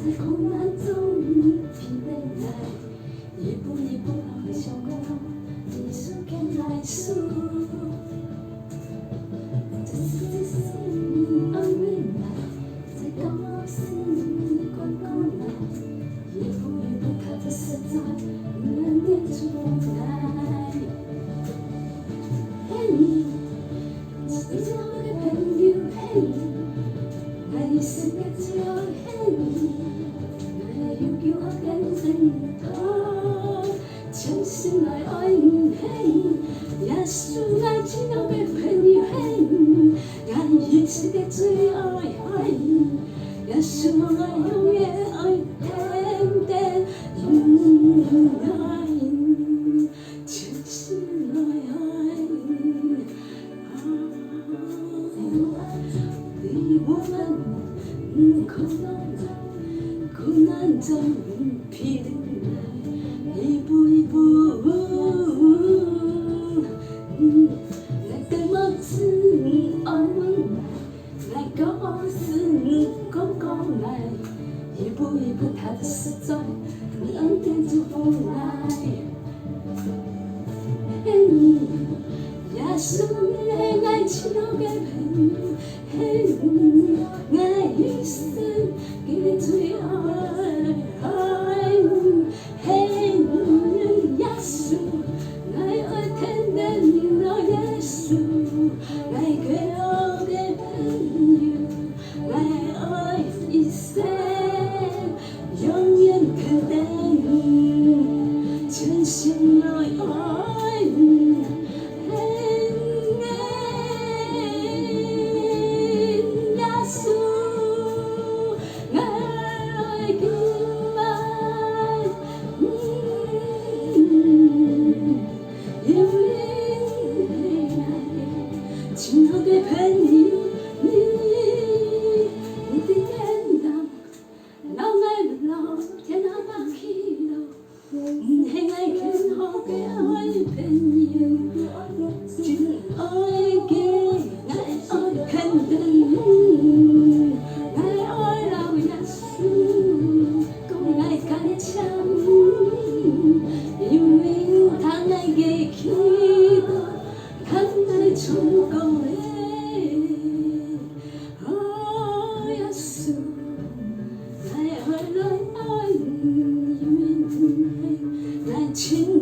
在苦难中疲惫来，一步一步回向我，你是跟来数。这世界是你安慰来，在高兴广告来，一步一步踏着实在，难点出来。嘿，你是我的朋友，嘿，爱是个只有嘿，爱要叫我跟真头，真心来爱你嘿，耶稣爱只有个朋友嘿，爱已是个最爱爱你，耶稣我爱永远爱天天爱你，真心来爱你。对我们苦难中疲惫来，一步一步来对我子安慰来高兴广告来，一步一步踏着实在，两点祝福来。耶稣的爱情留给朋友，嘿，爱一生给最爱你，嘿，耶稣，爱天天的耶稣，爱给我的朋友，爱一生永远肯定，真心来爱你。亲爱的朋友，你的脸蛋，老爱老，天下把起落，很爱看好的爱朋友，真爱嘅爱肯定，爱老耶稣，讲爱坚强，因为他爱嘅祈祷，他爱成功的。耶稣，爱你，爱亲。